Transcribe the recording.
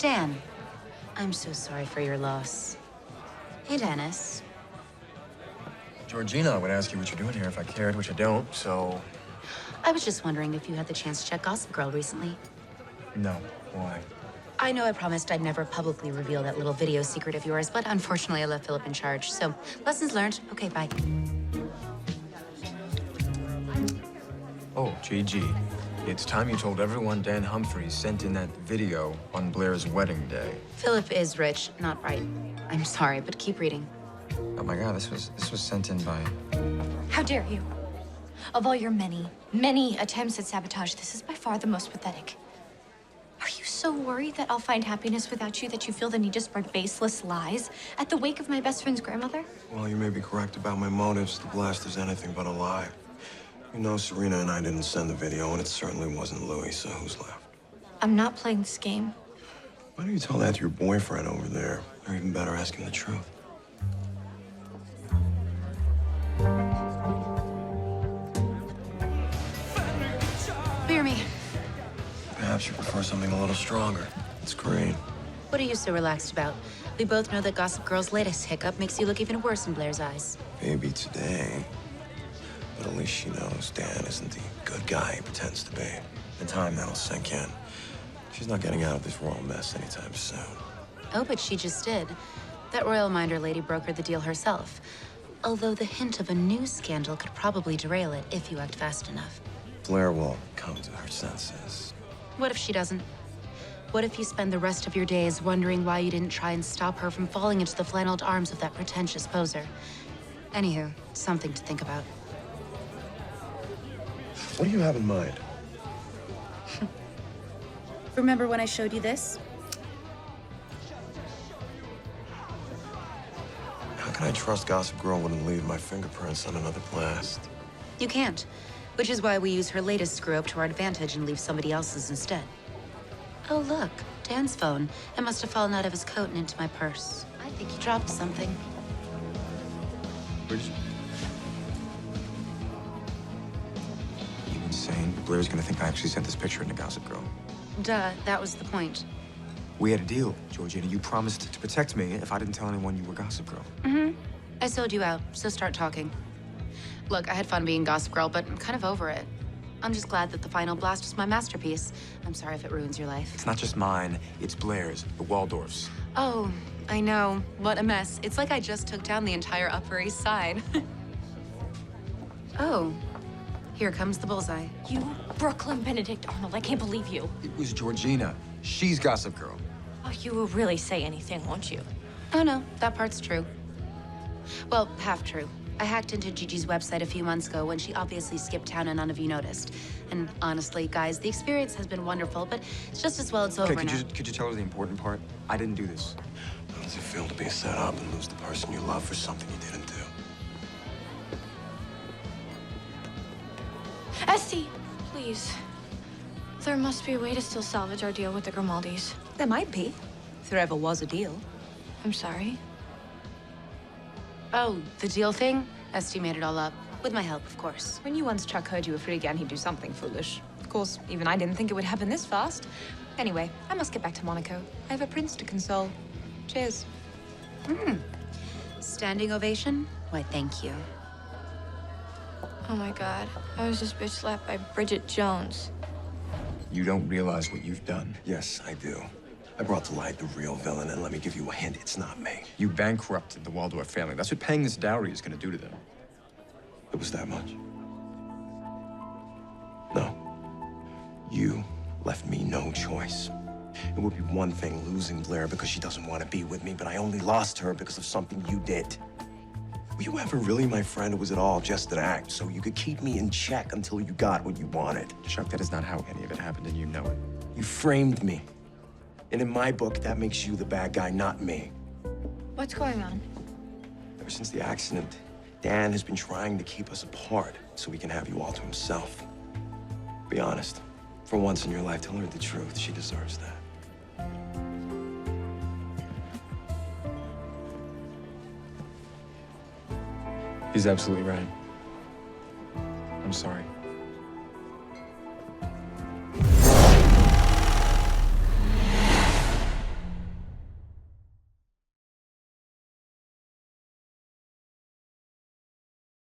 Dan, I'm so sorry for your loss. Hey, Dennis. Georgina, I would ask you what you're doing here if I cared, which I don't, so... I was just wondering if you had the chance to check Gossip Girl recently. No. Why? I know I promised I'd never publicly reveal that little video secret of yours, but unfortunately I left Philip in charge. So, lessons learned. Okay, bye. Oh, Gigi. It's time you told everyone Dan Humphreys sent in that video on Blair's wedding day. Philip is rich, not right. I'm sorry, but keep reading. Oh my God, this was sent in by... How dare you? Of all your many, many attempts at sabotage, this is by far the most pathetic. Are you so worried that I'll find happiness without you that you feel the need to spread baseless lies at the wake of my best friend's grandmother? Well, you may be correct about my motives. The blast is anything but a lie. You know, Serena and I didn't send the video, and it certainly wasn't Louis, so who's left? I'm not playing this game. Why don't you tell that to your boyfriend over there? Or even better, ask him the truth. Beer me. Perhaps you prefer something a little stronger. It's green. What are you so relaxed about? We both know that Gossip Girl's latest hiccup makes you look even worse in Blair's eyes. Maybe today. But at least she knows Dan isn't the good guy he pretends to be. In time, that'll sink in. She's not getting out of this royal mess anytime soon. Oh, but she just did. That royal minder lady brokered the deal herself. Although the hint of a new scandal could probably derail it if you act fast enough. Blair will come to her senses. What if she doesn't? What if you spend the rest of your days wondering why you didn't try and stop her from falling into the flanneled arms of that pretentious poser? Anywho, something to think about. What do you have in mind? Remember when I showed you this? How can I trust Gossip Girl wouldn't leave my fingerprints on another blast? You can't, which is why we use her latest screw-up to our advantage and leave somebody else's instead. Oh, look, Dan's phone. It must have fallen out of his coat and into my purse. I think he dropped something. Where'd you... You insane? Blair's gonna think I actually sent this picture into Gossip Girl. Duh, that was the point. We had a deal, Georgina. You promised to protect me if I didn't tell anyone you were Gossip Girl. Mm-hmm. I sold you out, so start talking. Look, I had fun being Gossip Girl, but I'm kind of over it. I'm just glad that the final blast was my masterpiece. I'm sorry if it ruins your life. It's not just mine, it's Blair's, the Waldorf's. Oh, I know. What a mess. It's like I just took down the entire Upper East Side. Oh, here comes the bullseye. You, Brooklyn Benedict Arnold, I can't believe you. It was Georgina. She's Gossip Girl. Oh, you will really say anything, won't you? Oh, no, that part's true. Well, half true. I hacked into Gigi's website a few months ago when she obviously skipped town and none of you noticed. And honestly, guys, the experience has been wonderful, but it's just as well it's over Okay, now. could you tell her the important part? I didn't do this. How does it feel to be set up and lose the person you love for something you didn't do? Esty, please. There must be a way to still salvage our deal with the Grimaldis. There might be, if there ever was a deal. I'm sorry. Oh, the deal thing? Esty made it all up. With my help, of course. We knew once Chuck heard you were free again, he'd do something foolish. Of course, even I didn't think it would happen this fast. Anyway, I must get back to Monaco. I have a prince to console. Cheers. Standing ovation? Why, thank you. Oh my God, I was just bitch slapped by Bridget Jones. You don't realize what you've done. Yes, I do. I brought to light the real villain, and let me give you a hint, it's not me. You bankrupted the Waldorf family. That's what paying this dowry is gonna do to them. It was that much? No. You left me no choice. It would be one thing losing Blair because she doesn't want to be with me, but I only lost her because of something you did. Were you ever really my friend, or was it all just an act so you could keep me in check until you got what you wanted? Chuck, that is not how any of it happened, and you know it. You framed me. And in my book, that makes you the bad guy, not me. What's going on? Ever since the accident, Dan has been trying to keep us apart so he can have you all to himself. Be honest. For once in your life, tell her the truth. She deserves that. He's absolutely right. I'm sorry.